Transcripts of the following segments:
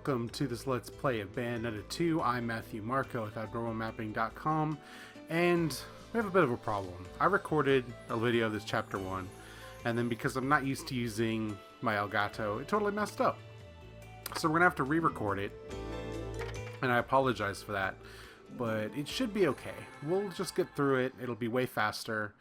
welcome to this Let's Play of Bayonetta 2. I'm Matthew Marco with abnormalmapping.com, and we have a bit of a problem. I recorded a video of this chapter 1, and then because I'm not used to using my Elgato, it totally messed up. So we're gonna have to re-record it, and I apologize for that, but it should be okay. We'll just get through it. It'll be way faster.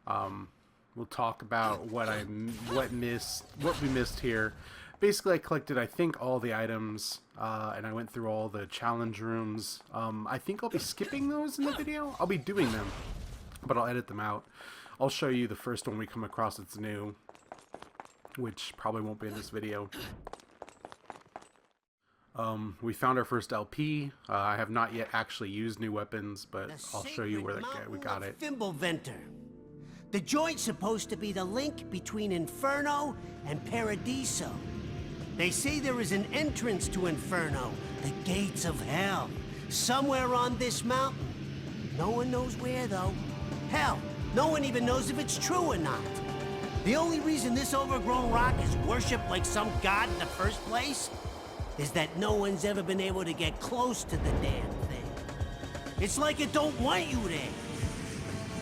We'll talk about what we missed here. Basically, I collected, I think, all the items, and I went through all the challenge rooms. I think I'll be skipping those in the video. I'll be doing them, but I'll edit them out. I'll show you the first one we come across that's new, which probably won't be in this video. We found our first LP. I have not yet actually used new weapons, but I'll show you where we got it. The joint's supposed to be the link between Inferno and Paradiso. They say there is an entrance to Inferno, the gates of hell, somewhere on this mountain. No one knows where, though. Hell, no one even knows if it's true or not. The only reason this overgrown rock is worshipped like some god in the first place is that no one's ever been able to get close to the damn thing. It's like it don't want you there.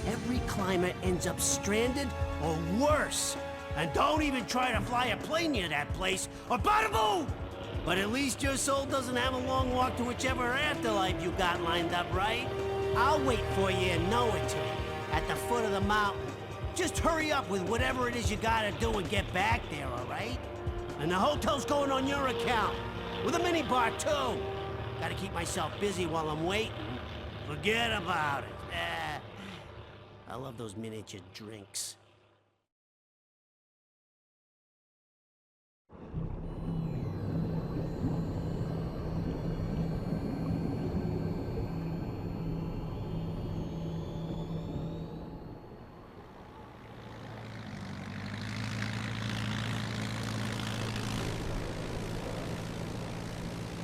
Every climber ends up stranded or worse. And don't even try to fly a plane near that place, or bada boom! But at least your soul doesn't have a long walk to whichever afterlife you got lined up, right? I'll wait for you in Noaton, at the foot of the mountain. Just hurry up with whatever it is you gotta do and get back there, all right? And the hotel's going on your account, with a minibar too. Gotta keep myself busy while I'm waiting. Forget about it. I love those miniature drinks.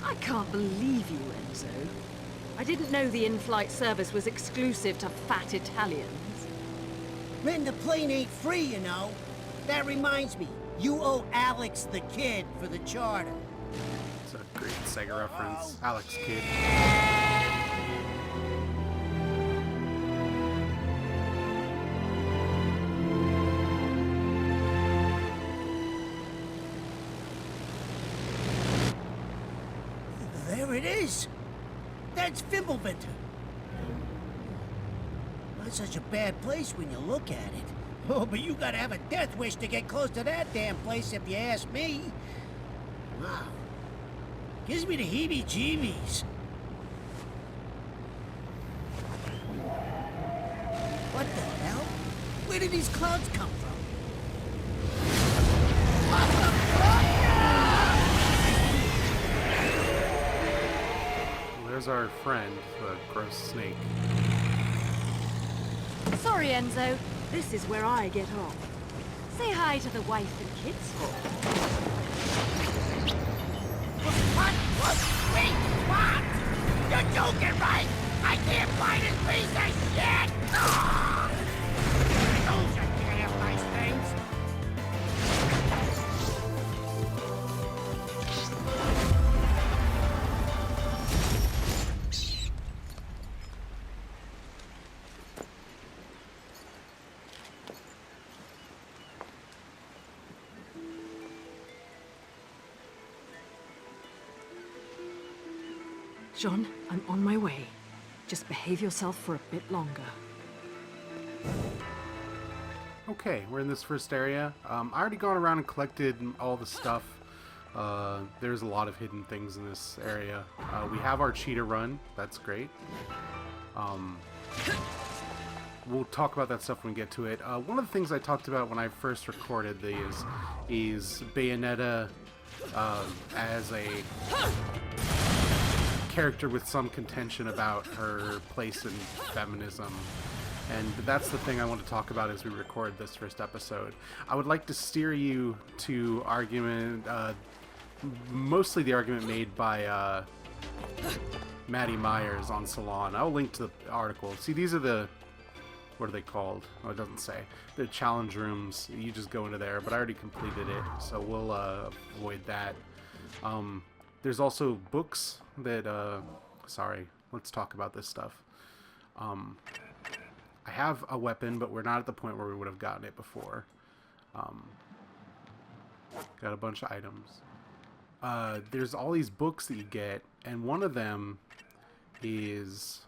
I can't believe you, Enzo. I didn't know the in-flight service was exclusive to fat Italians. Renting the plane ain't free, you know. That reminds me, you owe Alex the Kid for the charter. It's a great Sega reference. Alex Kidd. There it is. That's Fimbleventer. Not such a bad place when you look at it. Oh, but you gotta have a death wish to get close to that damn place if you ask me. Wow. Gives me the heebie-jeebies. What the hell? Where did these clouds come from? There's our friend, the gross snake. Sorry, Enzo. This is where I get off. Say hi to the wife and kids. What? Wait, what? You're joking, right? I can't find this piece of shit! Those are damn nice things. John, I'm on my way. Just behave yourself for a bit longer. Okay, we're in this first area. I already gone around and collected all the stuff. There's a lot of hidden things in this area. We have our cheetah run. That's great. We'll talk about that stuff when we get to it. One of the things I talked about when I first recorded these is Bayonetta as a character with some contention about her place in feminism, and that's the thing I want to talk about as we record this first episode. I would like to steer you to argument, mostly the argument made by Maddie Myers on Salon. I'll link to the article. See, these are the, what are they called? Oh, it doesn't say. The challenge rooms. You just go into there, but I already completed it, so we'll avoid that. there's also books that, sorry, let's talk about this stuff. I have a weapon, but we're not at the point where we would have gotten it before. Got a bunch of items. There's all these books that you get, and one of them is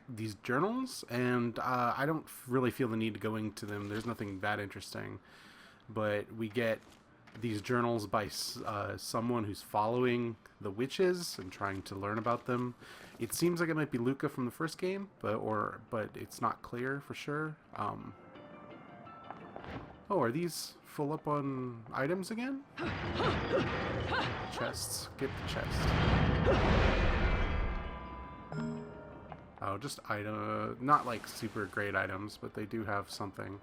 these journals, and I don't really feel the need to go into them. There's nothing that interesting, but we get these journals by someone who's following the witches and trying to learn about them. It seems like it might be Luca from the first game, but it's not clear for sure. Oh, are these full up on items again? Chests. Get the chest. Oh, just not like super great items, but they do have something.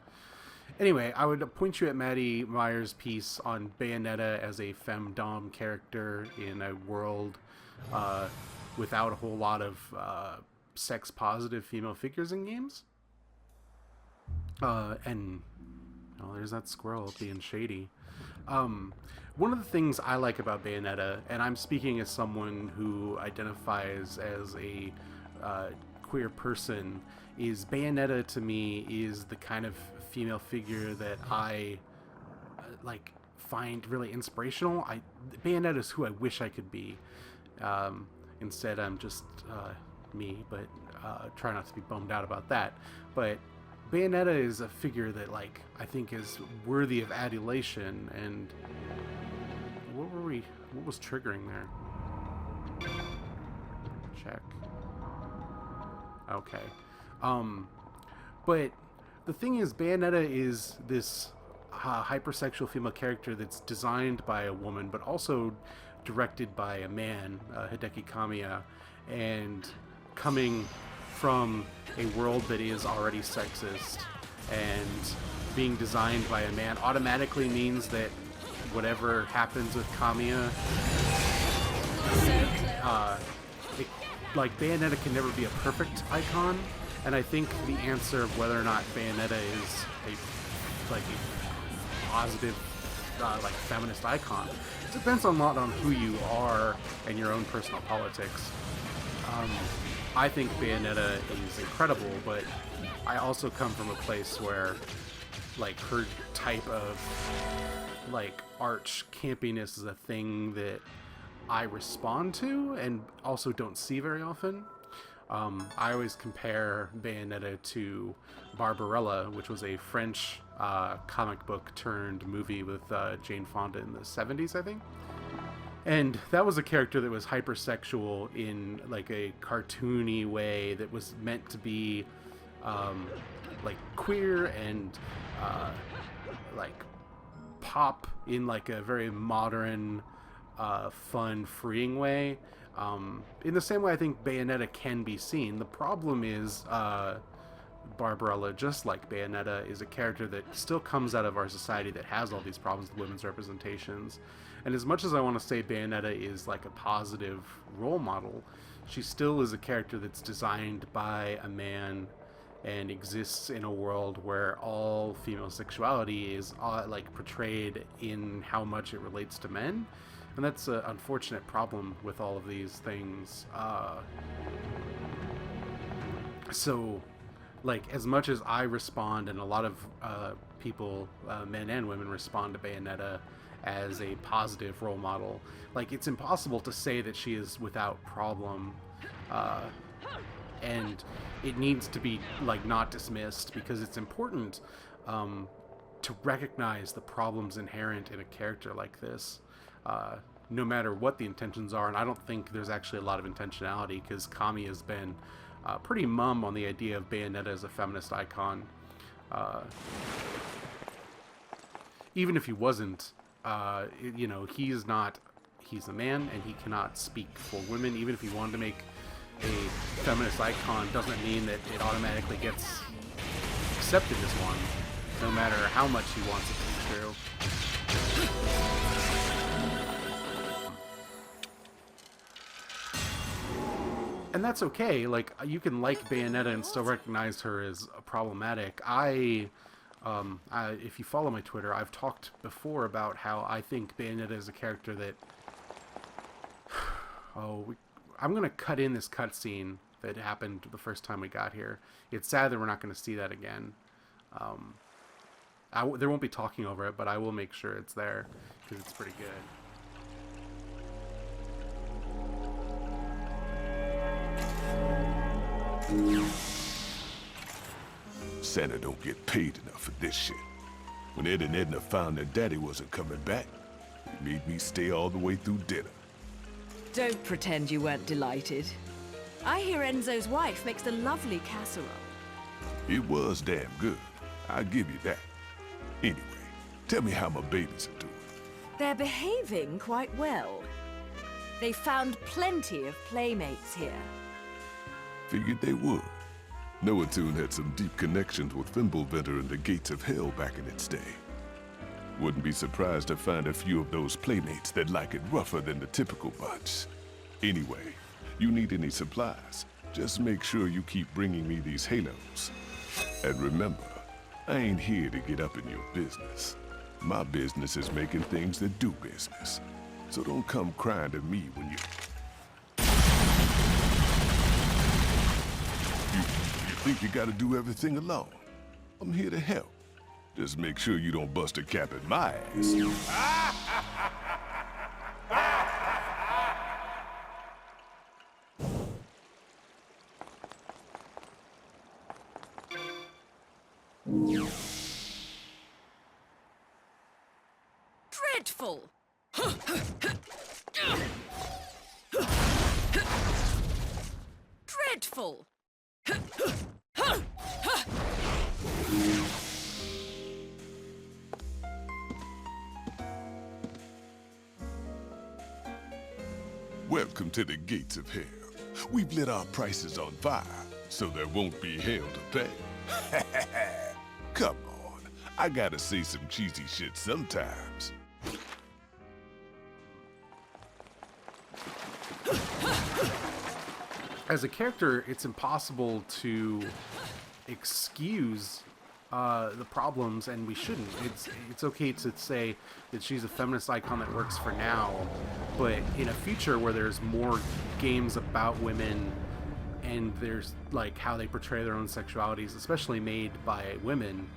Anyway, I would point you at Maddie Meyer's piece on Bayonetta as a femdom character in a world without a whole lot of sex-positive female figures in games. And oh, there's that squirrel being shady. One of the things I like about Bayonetta, and I'm speaking as someone who identifies as a queer person, is Bayonetta to me is the kind of female figure that I find really inspirational. Bayonetta is who I wish I could be. Instead, I'm just me, but try not to be bummed out about that. But Bayonetta is a figure that I think is worthy of adulation. And what was triggering there? Check. Okay. But the thing is, Bayonetta is this hypersexual female character that's designed by a woman, but also directed by a man, Hideki Kamiya, and coming from a world that is already sexist, and being designed by a man automatically means that whatever happens with Kamiya, Bayonetta can never be a perfect icon. And I think the answer of whether or not Bayonetta is a positive, feminist icon depends a lot on who you are and your own personal politics. I think Bayonetta is incredible, but I also come from a place where, her type of, arch campiness is a thing that I respond to and also don't see very often. I always compare Bayonetta to Barbarella, which was a French comic book turned movie with Jane Fonda in the 70s, I think. And that was a character that was hypersexual in a cartoony way that was meant to be queer and pop in a very modern, fun, freeing way. In the same way I think Bayonetta can be seen. The problem is Barbarella, just like Bayonetta, is a character that still comes out of our society that has all these problems with women's representations. And as much as I want to say Bayonetta is a positive role model, she still is a character that's designed by a man and exists in a world where all female sexuality is portrayed in how much it relates to men. And that's an unfortunate problem with all of these things. So, as much as I respond, and a lot of people, men and women, respond to Bayonetta as a positive role model, it's impossible to say that she is without problem. And it needs to be, not dismissed, because it's important to recognize the problems inherent in a character like this. No matter what the intentions are, and I don't think there's actually a lot of intentionality, because Kami has been pretty mum on the idea of Bayonetta as a feminist icon. Even if he wasn't, he's a man, and he cannot speak for women. Even if he wanted to make a feminist icon, doesn't mean that it automatically gets accepted as one, no matter how much he wants it to be true. And that's okay. You can like Bayonetta and still recognize her as problematic. If you follow my Twitter, I've talked before about how I think Bayonetta is a character that I'm gonna cut in this cutscene that happened the first time we got here. It's sad that we're not gonna see that again. There won't be talking over it, but I will make sure it's there because it's pretty good. Santa don't get paid enough for this shit. When Ed and Edna found their daddy wasn't coming back, it made me stay all the way through dinner. Don't pretend you weren't delighted. I hear Enzo's wife makes a lovely casserole. It was damn good. I'll give you that. Anyway, tell me how my babies are doing. They're behaving quite well. They found plenty of playmates here. Figured they would. Noatoon had some deep connections with Fimbulventer and the Gates of Hell back in its day. Wouldn't be surprised to find a few of those playmates that like it rougher than the typical bunch. Anyway, you need any supplies, just make sure you keep bringing me these halos. And remember, I ain't here to get up in your business. My business is making things that do business. So don't come crying to me when you think you gotta do everything alone. I'm here to help. Just make sure you don't bust a cap at my ass. Dreadful! Dreadful! Welcome to the Gates of Hell. We've lit our prices on fire, so there won't be hell to pay. Come on, I gotta say some cheesy shit sometimes. As a character, it's impossible to excuse the problems, and we shouldn't. It's okay to say that she's a feminist icon that works for now, but in a future where there's more games about women and there's like how they portray their own sexualities, especially made by women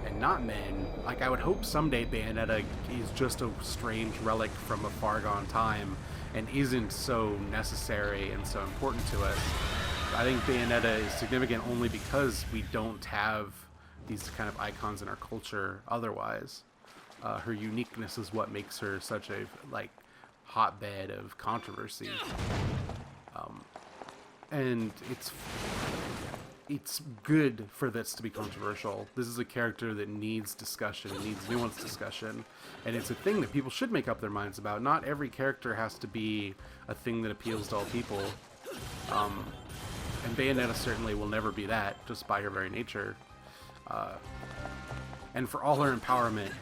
and not men, like I would hope someday Bayonetta is just a strange relic from a far gone time and isn't so necessary and so important to us. I think Bayonetta is significant only because we don't have these kind of icons in our culture otherwise. Her uniqueness is what makes her such a like hotbed of controversy. And it's good for this to be controversial. This is a character that needs discussion, it needs nuanced discussion, and it's a thing that people should make up their minds about. Not every character has to be a thing that appeals to all people. And Bayonetta certainly will never be that, just by her very nature. And for all her empowerment,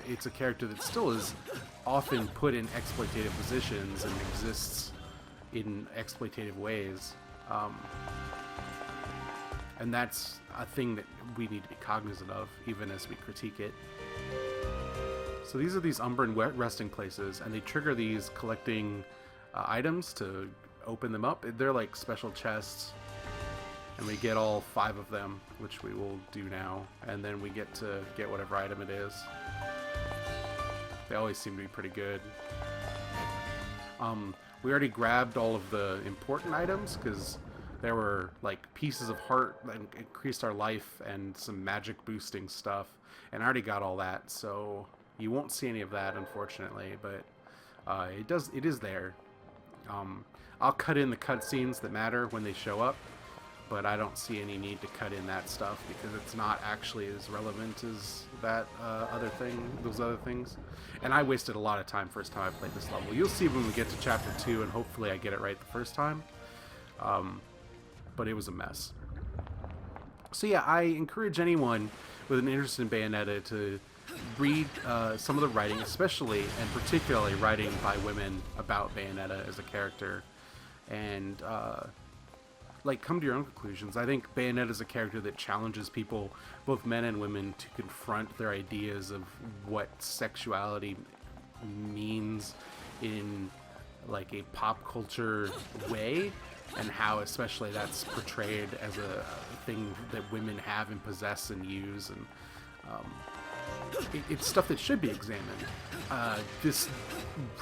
it's a character that still is often put in exploitative positions and exists in exploitative ways. And that's a thing that we need to be cognizant of, even as we critique it. So these are these Umbran resting places, and they trigger these collecting items to open them up. They're like special chests, and we get all 5 of them, which we will do now, and then we get to get whatever item it is. They always seem to be pretty good. We already grabbed all of the important items, because there were like pieces of heart that increased our life and some magic boosting stuff, and I already got all that, so you won't see any of that, unfortunately, but it is there. I'll cut in the cutscenes that matter when they show up, but I don't see any need to cut in that stuff because it's not actually as relevant as that those other things. And I wasted a lot of time first time I played this level. You'll see when we get to chapter 2, and hopefully I get it right the first time. But it was a mess. So yeah, I encourage anyone with an interest in Bayonetta to read some of the writing, especially and particularly writing by women about Bayonetta as a character, and like come to your own conclusions. I think Bayonetta is a character that challenges people, both men and women, to confront their ideas of what sexuality means in like a pop culture way, and how especially that's portrayed as a thing that women have and possess and use, and it's stuff that should be examined. This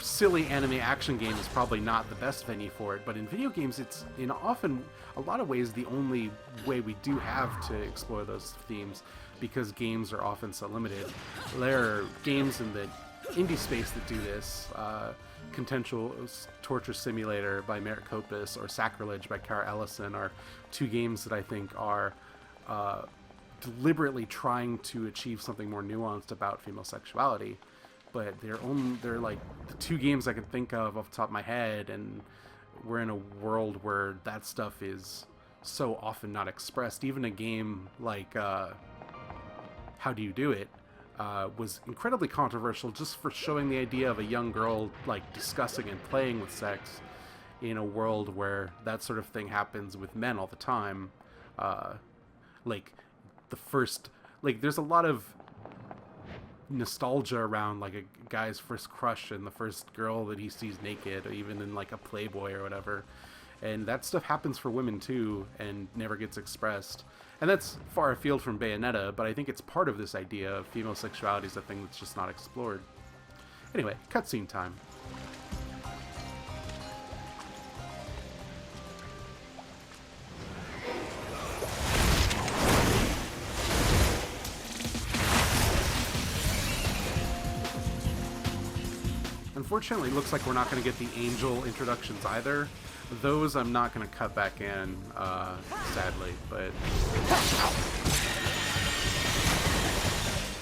silly anime action game is probably not the best venue for it, but in video games, it's in often a lot of ways the only way we do have to explore those themes, because games are often so limited. There are games in the indie space that do this. Consensual Torture Simulator by Merritt Kopis or Sacrilege by Kara Ellison are two games that I think are deliberately trying to achieve something more nuanced about female sexuality, but they're like the two games I can think of off the top of my head, and we're in a world where that stuff is so often not expressed. Even a game like How Do You Do It was incredibly controversial just for showing the idea of a young girl like discussing and playing with sex in a world where that sort of thing happens with men all the time. There's a lot of nostalgia around like a guy's first crush and the first girl that he sees naked, or even in like a Playboy or whatever, and that stuff happens for women too and never gets expressed. And that's far afield from Bayonetta, but I think it's part of this idea of female sexuality as a thing that's just not explored. Anyway, cutscene time. Unfortunately, it looks like we're not going to get the angel introductions either. Those I'm not going to cut back in, sadly, but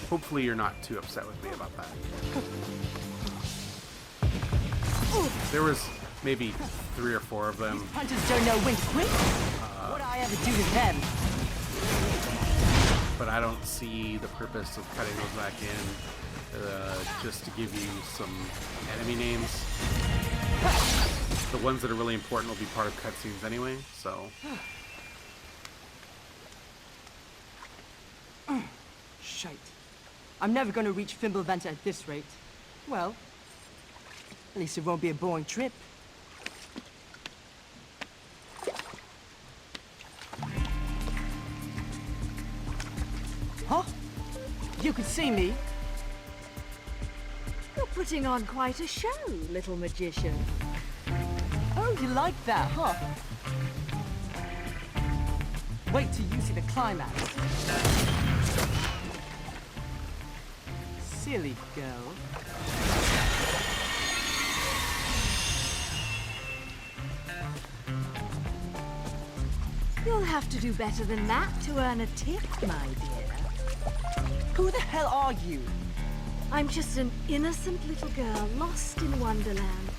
hopefully you're not too upset with me about that. There was maybe 3 or 4 of them. Hunters don't know when to quit. What do I ever do to them? But I don't see the purpose of cutting those back in, just to give you some enemy names. The ones that are really important will be part of cutscenes anyway, so. Shite. I'm never gonna reach Fimbulventer at this rate. Well, at least it won't be a boring trip. Huh? You could see me. You're putting on quite a show, little magician. Oh, you like that, huh? Wait till you see the climax. Silly girl. You'll have to do better than that to earn a tip, my dear. Who the hell are you? I'm just an innocent little girl lost in Wonderland,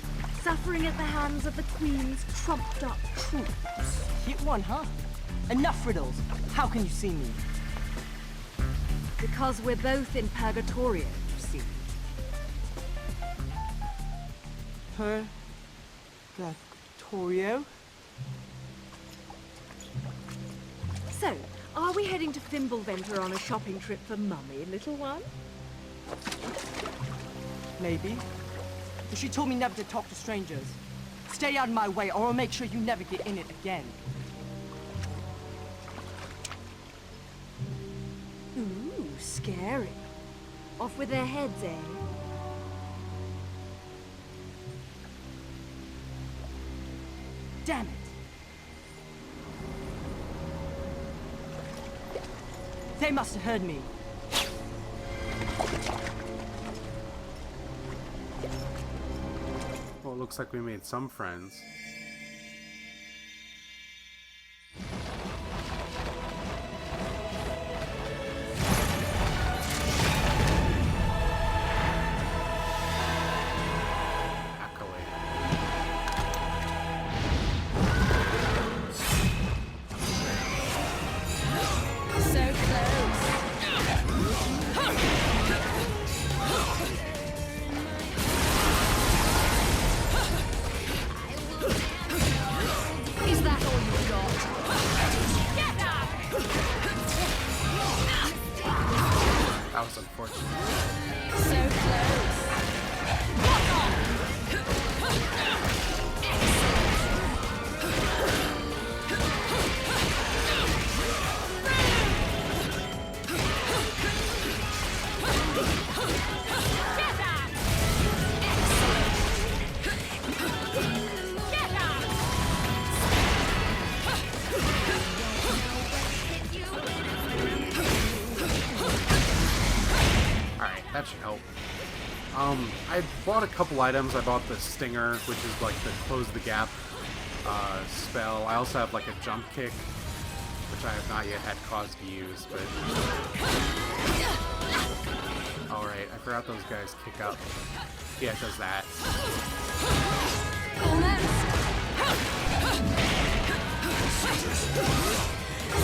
suffering at the hands of the Queen's trumped-up troops. Hit one, huh? Enough riddles. How can you see me? Because we're both in Purgatorio, you see. Purgatorio? So, are we heading to Fimbulventer on a shopping trip for Mummy, little one? Maybe. But she told me never to talk to strangers. Stay out of my way, or I'll make sure you never get in it again. Ooh, scary. Off with their heads, eh? Damn it! They must have heard me. Well, it looks like we made some friends. That was unfortunate. So close. should help. I bought a couple items. I bought the Stinger, which is like the close the gap spell. I also have like a jump kick, which I have not yet had cause to use, but... Alright, I forgot those guys kick up. Yeah, it does that.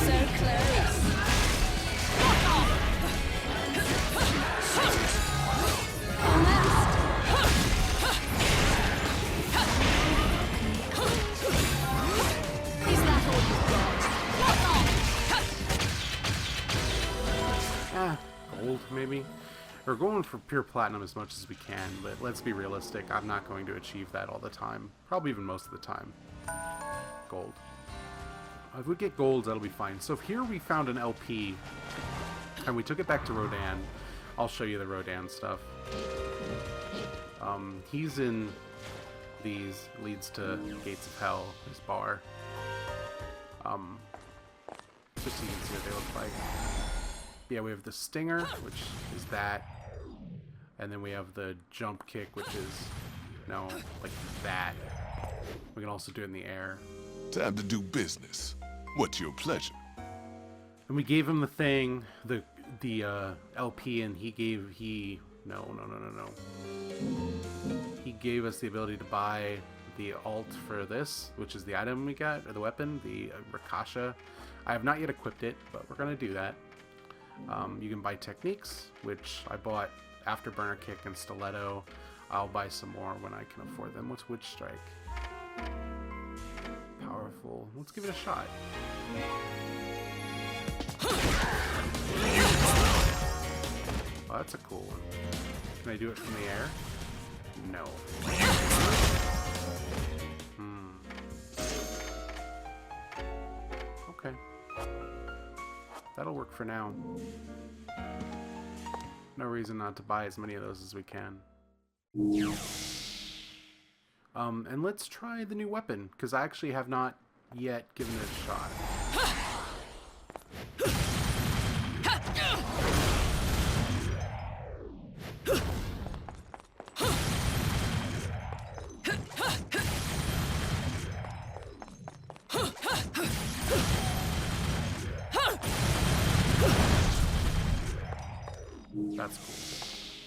So close. Is that all you've got? Gold, maybe? We're going for pure platinum as much as we can, but let's be realistic. I'm not going to achieve that all the time. Probably even most of the time. Gold. If we get golds, that'll be fine. So here we found an LP, and we took it back to Rodan. I'll show you the Rodan stuff. He's in these, leads to Gates of Hell, his bar. Just so you can see what they look like. Yeah, we have the Stinger, which is that. And then we have the jump kick, which is, no, like that. We can also do it in the air. Time to do business. What's your pleasure? And we gave him the thing, the LP, and he no. He gave us the ability to buy the alt for this, which is the item we got, or the weapon, the Rakasha. I have not yet equipped it, but we're going to do that. You can buy techniques, which I bought Afterburner Kick and Stiletto. I'll buy some more when I can afford them. What's Witch Strike? Powerful. Let's give it a shot. Oh, that's a cool one. Can I do it from the air? No. Okay. That'll work for now. No reason not to buy as many of those as we can. And let's try the new weapon, because I actually have not yet given it a shot. That's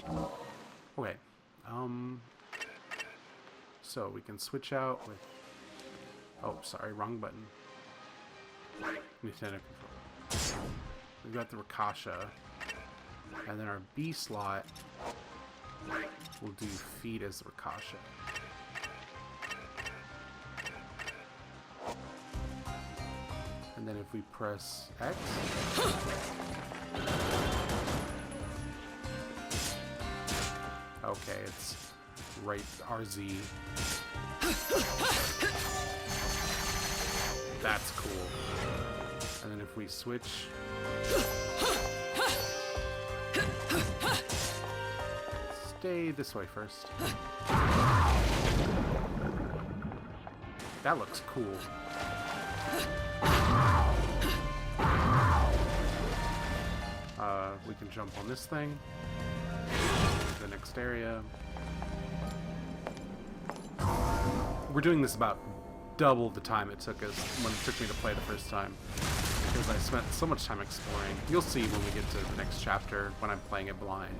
cool. Okay. So we can switch out with... Oh, sorry, wrong button. Nintendo control. We've got the Rakasha. And then our B slot will do feet as the Rakasha. And then if we press X... Okay, it's right RZ. That's cool. And then if we switch... Stay this way first. That looks cool. We can jump on this thing. The next area. We're doing this about double the time it took us when it took me to play the first time, because I spent so much time exploring. You'll see when we get to the next chapter when I'm playing it blind.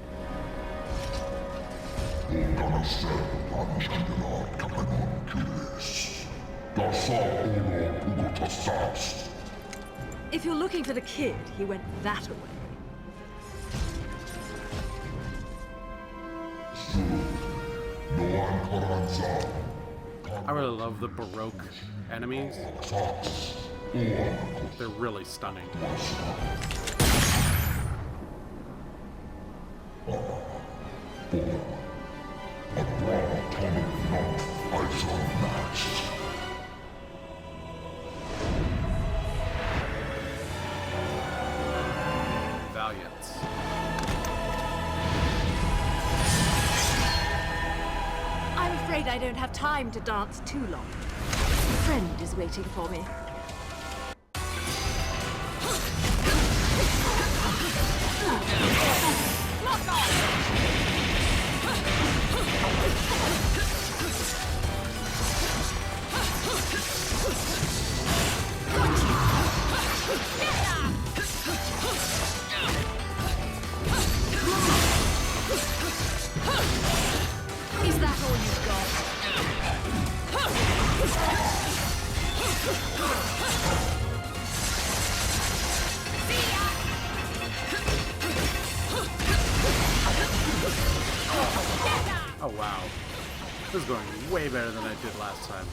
If you're looking for the kid, he went that way. I really love the Baroque enemies. They're really stunning. Valiance. I'm afraid I don't have time to dance too long. A friend is waiting for me. This is going way better than I did last time.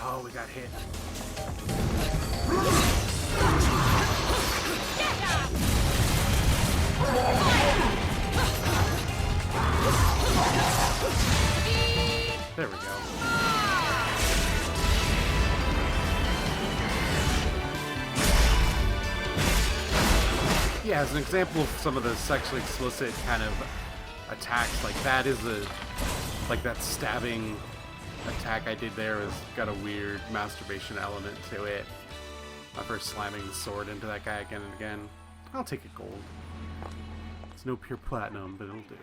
Oh, we got hit. There we go. Yeah, as an example of some of the sexually explicit kind of attacks, like that is like that stabbing attack I did there has got a weird masturbation element to it. After slamming the sword into that guy again and again. I'll take a gold. It's no pure platinum, but it'll do.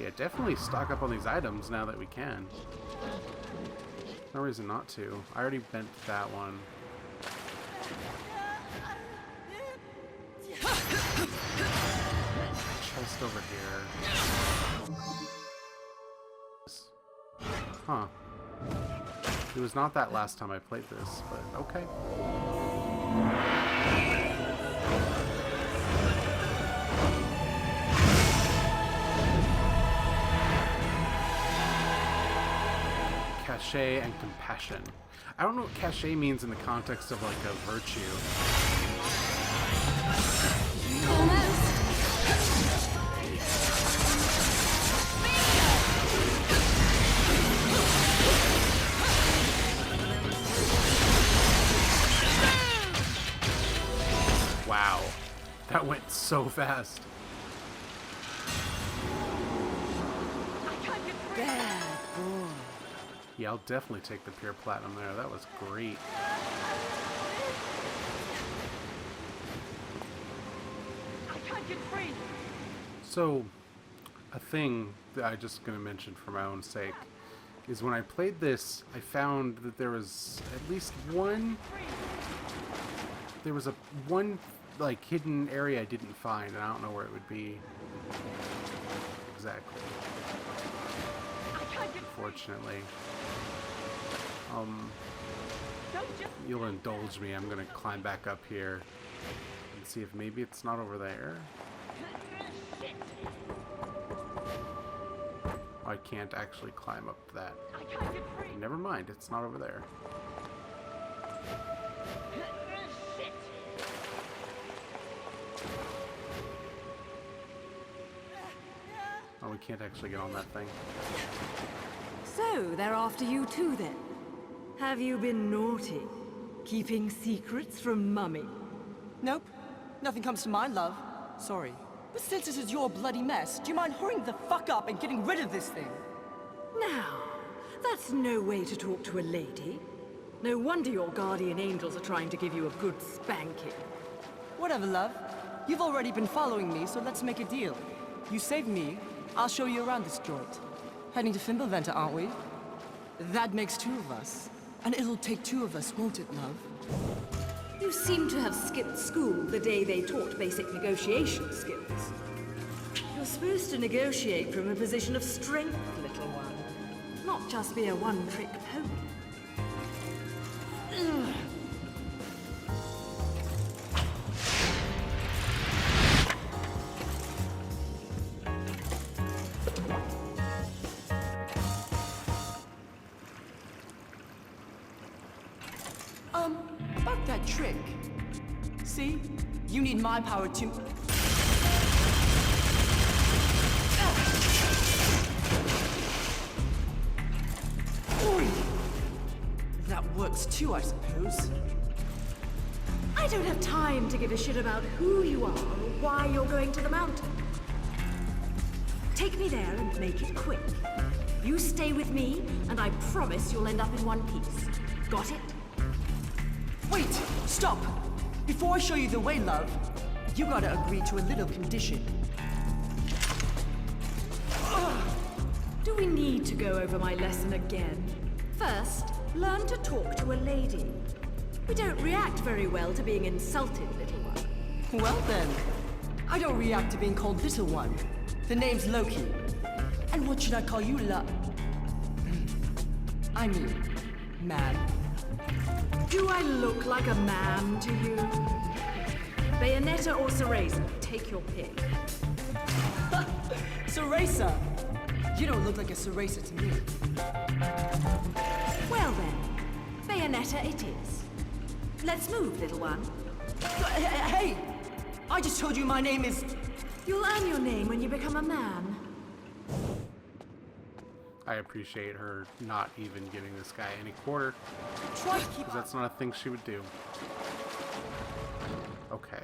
Yeah, definitely stock up on these items now that we can. No reason not to. I already bent that one. Chest over here. Huh. It was not that last time I played this, but okay. Cachet and compassion. I don't know what cachet means in the context of like a virtue. Wow, that went so fast. Yeah, I'll definitely take the pure platinum there. That was great. I can't get free. So, a thing that I'm just going to mention for my own sake is when I played this, I found that there was at least one... There was one like hidden area I didn't find, and I don't know where it would be exactly. Unfortunately. You'll indulge me. I'm gonna climb back up here and see if maybe it's not over there. Oh, I can't actually climb up that. Never mind, it's not over there. Oh, we can't actually get on that thing. So, they're after you too, then? Have you been naughty? Keeping secrets from Mummy? Nope. Nothing comes to mind, love. Sorry. But since this is your bloody mess, do you mind hurrying the fuck up and getting rid of this thing? Now, that's no way to talk to a lady. No wonder your guardian angels are trying to give you a good spanking. Whatever, love. You've already been following me, so let's make a deal. You save me, I'll show you around this joint. Heading to Fimbulventr, aren't we? That makes two of us. And it'll take two of us, won't it, love? You seem to have skipped school the day they taught basic negotiation skills. You're supposed to negotiate from a position of strength, little one. Not just be a one-trick pony. About that trick. See? You need my power to... That works too, I suppose. I don't have time to give a shit about who you are or why you're going to the mountain. Take me there and make it quick. You stay with me, and I promise you'll end up in one piece. Got it? Wait! Stop! Before I show you the way, love, you gotta agree to a little condition. Do we need to go over my lesson again? First, learn to talk to a lady. We don't react very well to being insulted, little one. Well then, I don't react to being called little one. The name's Loki. And what should I call you, I mean, man. Do I look like a man to you? Bayonetta or Cereza? Take your pick. Cereza! You don't look like a Cereza to me. Well then, Bayonetta it is. Let's move, little one. Hey! I just told you my name is... You'll earn your name when you become a man. I appreciate her not even giving this guy any quarter, Try to keep because that's not a thing she would do. Okay.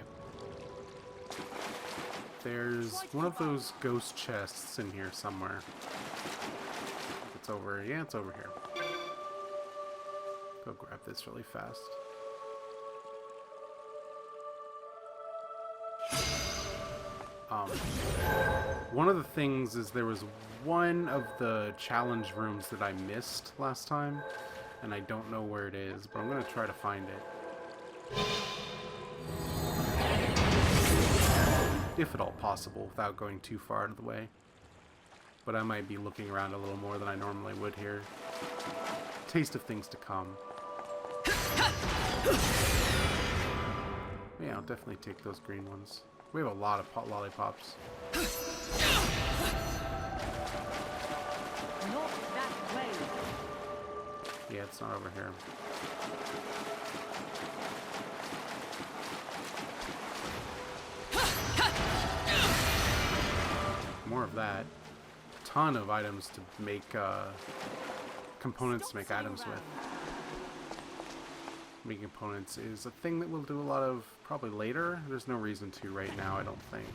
There's one of those ghost chests in here somewhere. It's over, yeah, it's over here. Go grab this really fast. One of the things is there was one of the challenge rooms that I missed last time, and I don't know where it is, but I'm going to try to find it. If at all possible, without going too far out of the way. But I might be looking around a little more than I normally would here. Taste of things to come. Yeah, I'll definitely take those green ones. We have a lot of lollipops. Not that way. Yeah, it's not over here. More of that. A ton of items to make, components to make items with. Making components is a thing that we'll do a lot of probably later. There's no reason to right now, I don't think.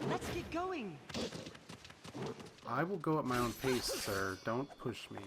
Let's get going. I will go at my own pace, sir. Don't push me.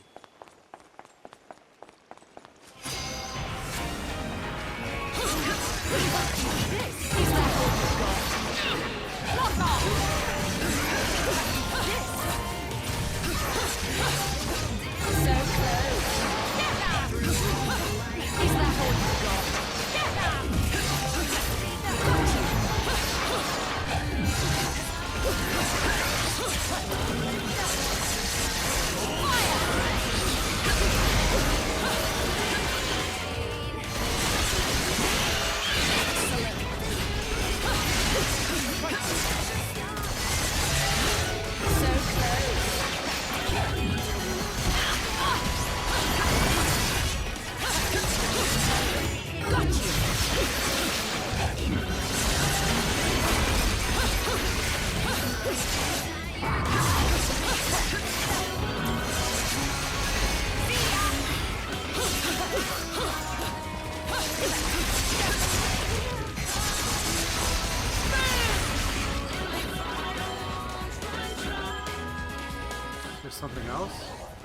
Something else?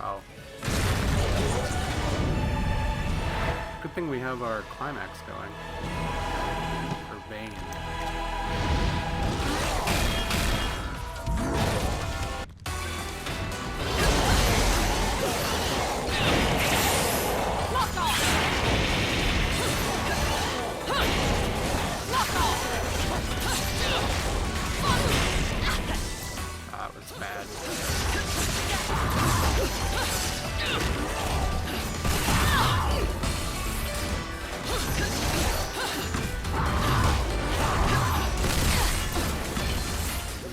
Oh. Good thing we have our climax going. For Bane. That was bad.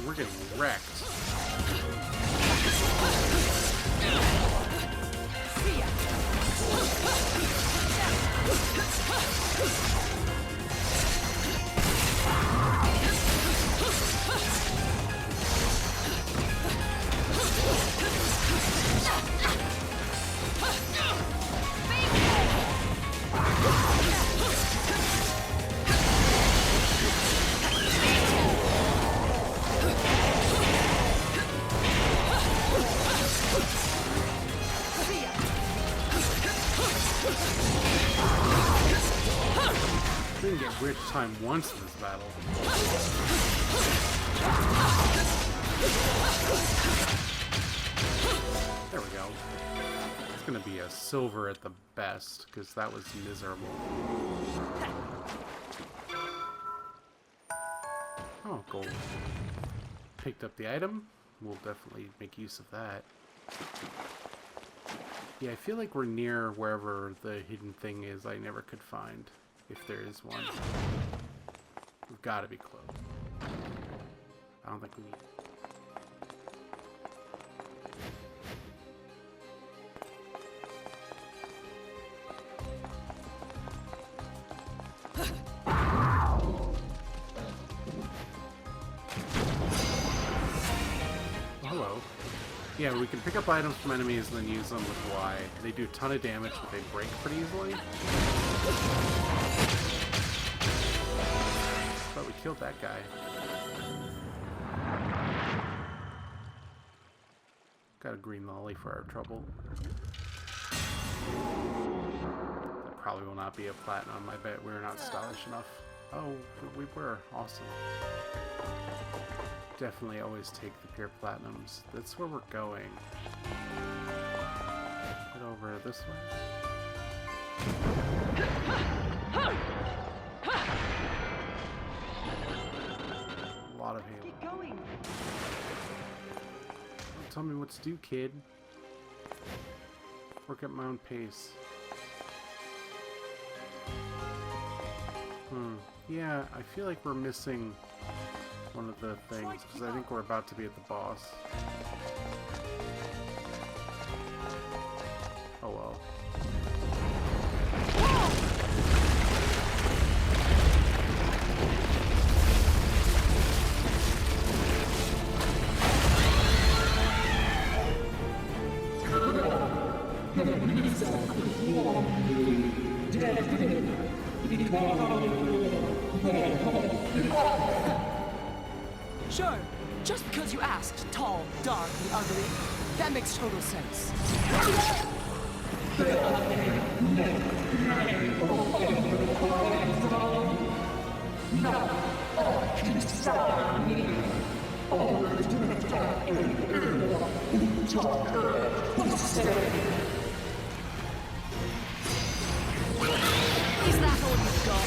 We're getting wrecked. We didn't get rich time once in this battle. There we go. It's gonna be a silver at the best, because that was miserable. Oh, gold. Picked up the item. We'll definitely make use of that. Yeah, I feel like we're near wherever the hidden thing is I never could find, if there is one. We've got to be close. I don't think we need it. Hello. Yeah, we can pick up items from enemies and then use them with Y. They do a ton of damage, but they break pretty easily. But we killed that guy. Got a green lolly for our trouble. That probably will not be a platinum. I bet we're not stylish enough. Oh, we were. Awesome. Definitely always take the pure platinums. That's where we're going. Head over this way. A lot of Halo. Keep going. Don't tell me what to do, kid. Work at my own pace. Yeah, I feel like we're missing one of the things, because I think we're about to be at the boss. Oh well. Sure, just because you asked, tall, dark, and ugly, that makes total sense. Is that all you've got?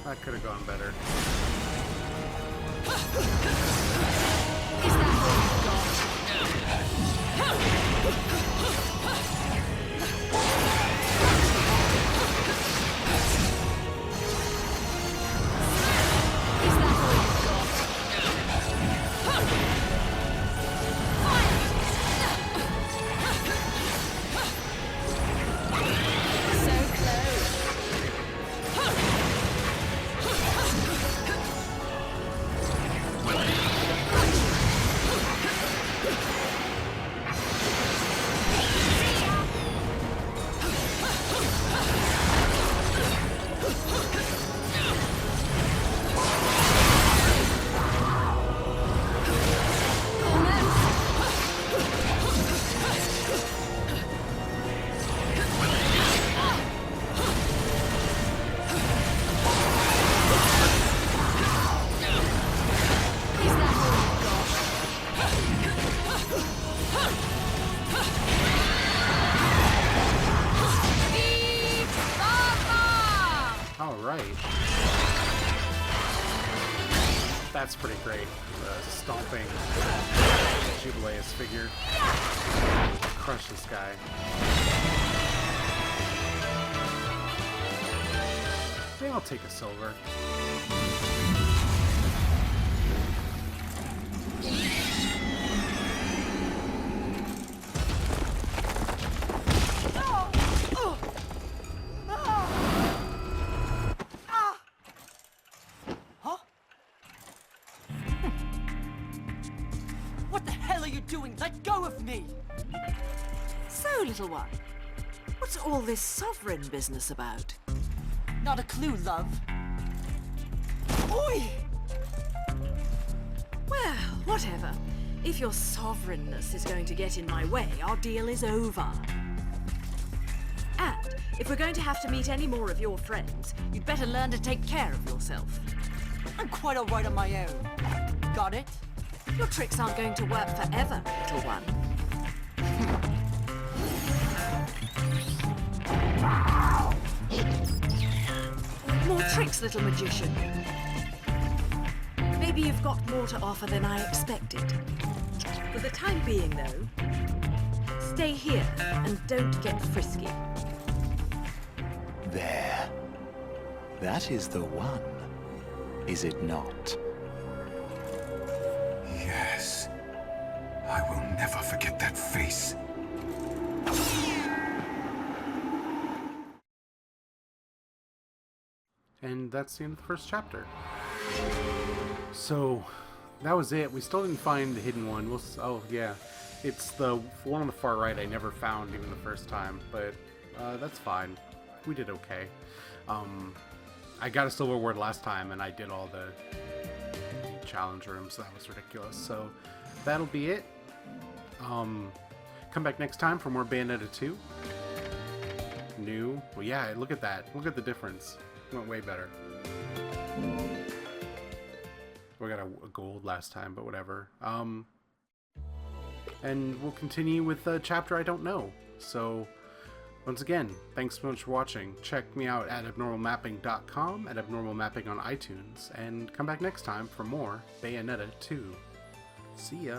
That could have gone better. Is that all you've got? Is that all you've got? So close. Alright. That's pretty great. Stomping Jubileus figure. Crush this guy. Maybe I'll take a silver. So, little one, what's all this sovereign business about? Not a clue, love. Oi! Well, whatever. If your sovereignness is going to get in my way, our deal is over. And if we're going to have to meet any more of your friends, you'd better learn to take care of yourself. I'm quite alright on my own. Got it? Your tricks aren't going to work forever, little one. More tricks, little magician. Maybe you've got more to offer than I expected. For the time being, though, stay here and don't get frisky. There. That is the one, is it not? Yes. I will never forget that face. And that's the end of the first chapter. So, that was it. We still didn't find the hidden one. Oh, yeah. It's the one on the far right I never found even the first time. But, that's fine. We did okay. I got a silver award last time, and I did all the challenge rooms. So that was ridiculous. So, that'll be it. Come back next time for more Bayonetta 2. New. Well, yeah, look at that. Look at the difference. Went way better. We got a gold last time, but whatever. And we'll continue with the chapter I don't know. So, once again, thanks so much for watching. Check me out at abnormalmapping.com, at abnormalmapping on iTunes, and come back next time for more Bayonetta 2. See ya.